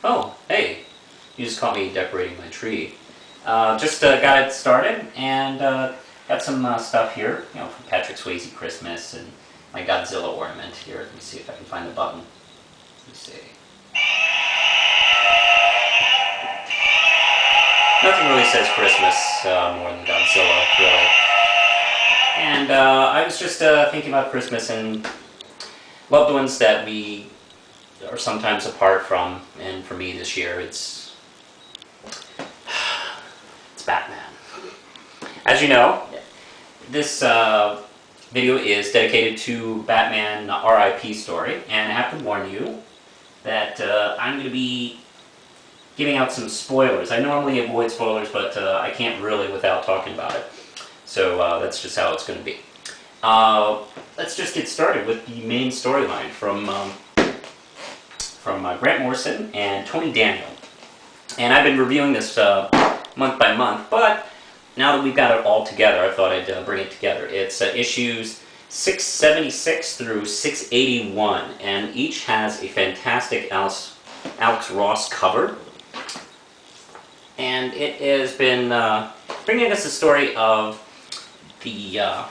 Oh, hey, you just caught me decorating my tree. Just got it started and got some stuff here, from Patrick Swayze Christmas and my Godzilla ornament here. Let me see if I can find the button. Let me see. Nothing really says Christmas more than Godzilla, really. And I was just thinking about Christmas and loved ones that we are sometimes apart from, and for me this year it's Batman. As you know, this video is dedicated to Batman RIP story, and I have to warn you that I'm going to be giving out some spoilers. I normally avoid spoilers, but I can't really without talking about it. So that's just how it's going to be. Let's just get started with the main storyline from Grant Morrison and Tony Daniel. And I've been reviewing this month by month, but now that we've got it all together, I thought I'd bring it together. It's issues 676 through 681, and each has a fantastic Alex Ross cover. And it has been bringing us the story of the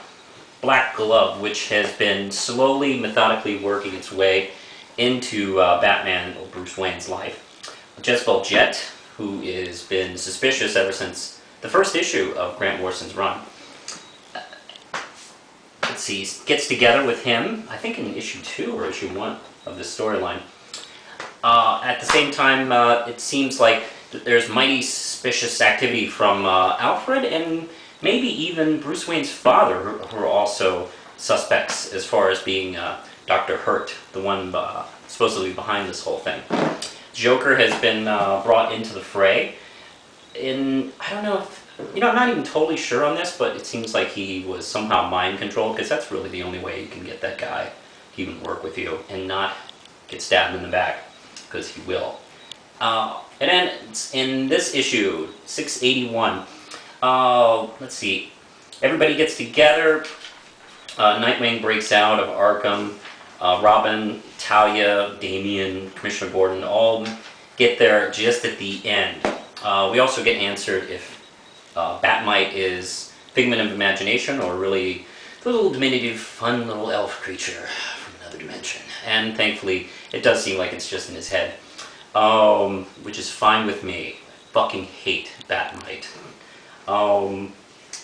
Black Glove, which has been slowly, methodically working its way into Batman or Bruce Wayne's life. Jezebel Jet, who has been suspicious ever since the first issue of Grant Morrison's run. Let's see, gets together with him, I think in issue 2 or issue 1 of this storyline. At the same time, it seems like there's mighty suspicious activity from Alfred and maybe even Bruce Wayne's father, who are also suspects as far as being Dr. Hurt, the one supposedly behind this whole thing. Joker has been brought into the fray. I don't know if, I'm not even totally sure on this, but it seems like he was somehow mind controlled, because that's really the only way you can get that guy to even work with you and not get stabbed in the back, because he will. It ends in this issue, 681. Let's see. Everybody gets together. Nightwing breaks out of Arkham. Robin, Talia, Damian, Commissioner Gordon all get there just at the end. We also get answered if Batmite is figment of imagination or really the little diminutive, fun little elf creature from another dimension. And thankfully, it does seem like it's just in his head, which is fine with me. I fucking hate Batmite.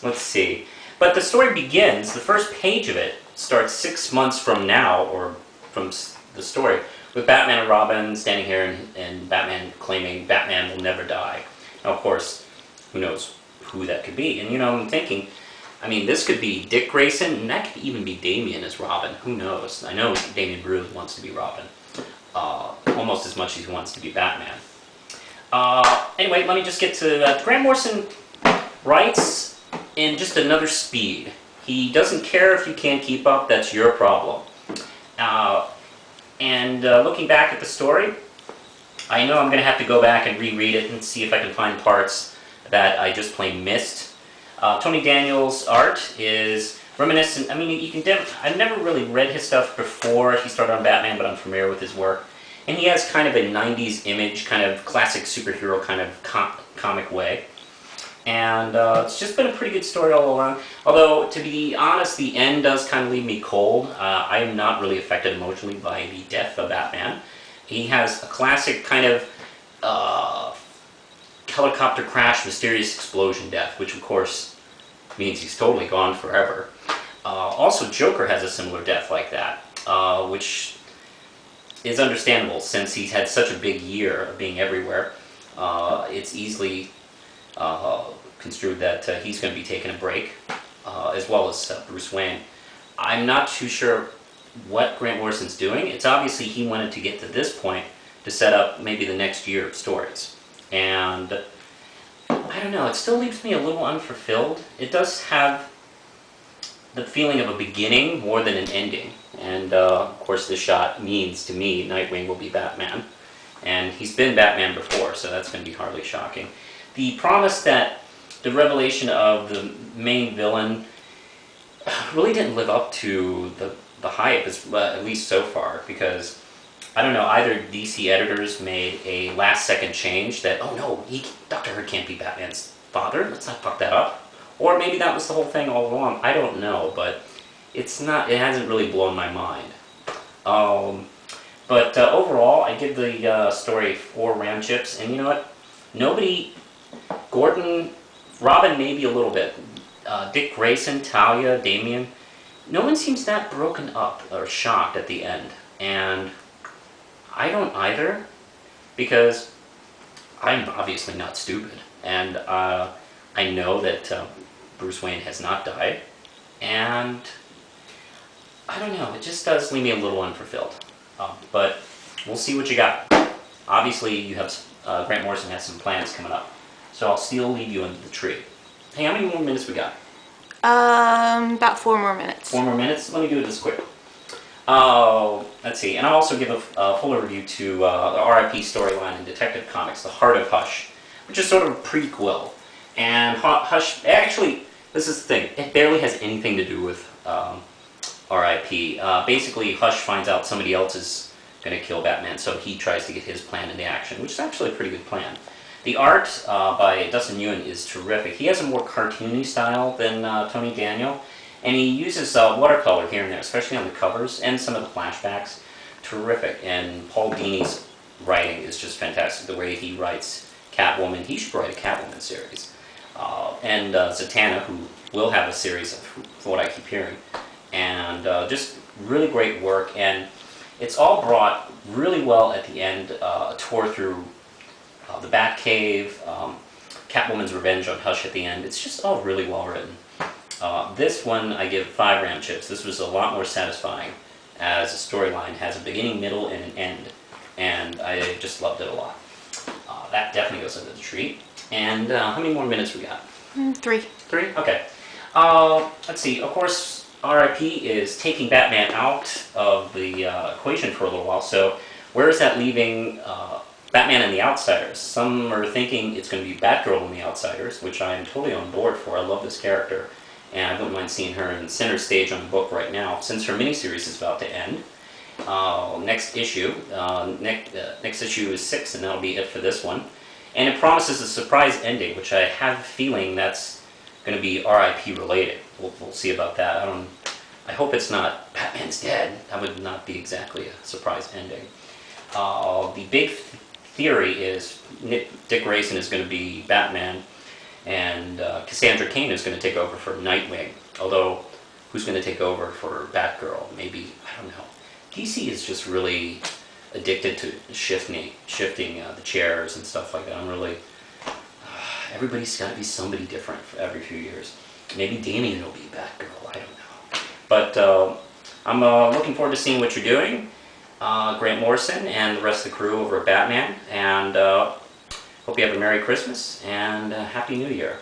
Let's see. But the story begins, the first page of it starts 6 months from now, or from the story, with Batman and Robin standing here and Batman claiming Batman will never die. Now, of course, who knows who that could be? And, I'm thinking, this could be Dick Grayson, and that could even be Damian as Robin. Who knows? I know Damian really wants to be Robin, almost as much as he wants to be Batman. Anyway, let me just get to Grant Morrison writes in just another speed. He doesn't care if you can't keep up, that's your problem. Looking back at the story, I know I'm going to have to go back and reread it and see if I can find parts that I just plain missed. Tony Daniel's art is reminiscent. I've never really read his stuff before he started on Batman, but I'm familiar with his work. And he has kind of a 90s image, kind of classic superhero kind of comic way. And it's just been a pretty good story all along. Although, to be honest, the end does kind of leave me cold. I am not really affected emotionally by the death of Batman. He has a classic kind of helicopter crash, mysterious explosion death, which of course means he's totally gone forever. Also, Joker has a similar death like that, which is understandable since he's had such a big year of being everywhere. It's easily construed that he's going to be taking a break, as well as Bruce Wayne. I'm not too sure what Grant Morrison's doing. It's obviously he wanted to get to this point to set up maybe the next year of stories. And I don't know, it still leaves me a little unfulfilled. It does have the feeling of a beginning more than an ending. And of course this shot means to me Nightwing will be Batman. And he's been Batman before, so that's going to be hardly shocking. The promise that the revelation of the main villain really didn't live up to the hype, at least so far, because I don't know, either DC editors made a last-second change that, oh no, Dr. Hurt can't be Batman's father, let's not fuck that up. Or maybe that was the whole thing all along. I don't know, but it hasn't really blown my mind. But overall, I give the story 4 Ram chips, and you know what? Nobody, Gordon, Robin maybe a little bit, Dick Grayson, Talia, Damian, no one seems that broken up or shocked at the end. And I don't either, because I'm obviously not stupid. And I know that Bruce Wayne has not died, and I don't know, it just does leave me a little unfulfilled. But we'll see what you got. Obviously, you have Grant Morrison has some plans coming up, so I'll still leave you under the tree. Hey, how many more minutes we got? About 4 more minutes. 4 more minutes? Let me do this quick. Let's see, and I'll also give a fuller review to the RIP storyline in Detective Comics, The Heart of Hush, which is sort of a prequel. And Hush, actually, this is the thing, it barely has anything to do with RIP. Basically, Hush finds out somebody else is going to kill Batman, so he tries to get his plan into action, which is actually a pretty good plan. The art by Dustin Nguyen is terrific. He has a more cartoony style than Tony Daniel, and he uses watercolor here and there, especially on the covers and some of the flashbacks. Terrific. And Paul Dini's writing is just fantastic. The way he writes Catwoman, he should write a Catwoman series. And Zatanna, who will have a series, for what I keep hearing. And just really great work, and it's all brought really well at the end. A tour through the Batcave, Catwoman's revenge on Hush at the end. It's just all really well written. This one I give 5 Ram chips. This was a lot more satisfying, as a storyline has a beginning, middle, and an end, and I just loved it a lot. That definitely goes under the tree. And how many more minutes we got? 3. 3? Okay. Let's see. Of course, RIP is taking Batman out of the equation for a little while. So where is that leaving Batman and the Outsiders? Some are thinking it's going to be Batgirl and the Outsiders, which I am totally on board for. I love this character, and I wouldn't mind seeing her in center stage on the book right now, since her miniseries is about to end. Next issue is 6, and that'll be it for this one. And it promises a surprise ending, which I have a feeling that's going to be RIP related. We'll see about that. I hope it's not Batman's dead. That would not be exactly a surprise ending. The big theory is Dick Grayson is going to be Batman, and Cassandra Cain is going to take over for Nightwing. Although, who's going to take over for Batgirl? Maybe, I don't know. DC is just really addicted to shifting the chairs and stuff like that. I'm really... everybody's got to be somebody different for every few years. Maybe Damian will be Batgirl, I don't know. But I'm looking forward to seeing what you're doing, Grant Morrison and the rest of the crew over at Batman, and hope you have a Merry Christmas and Happy New Year.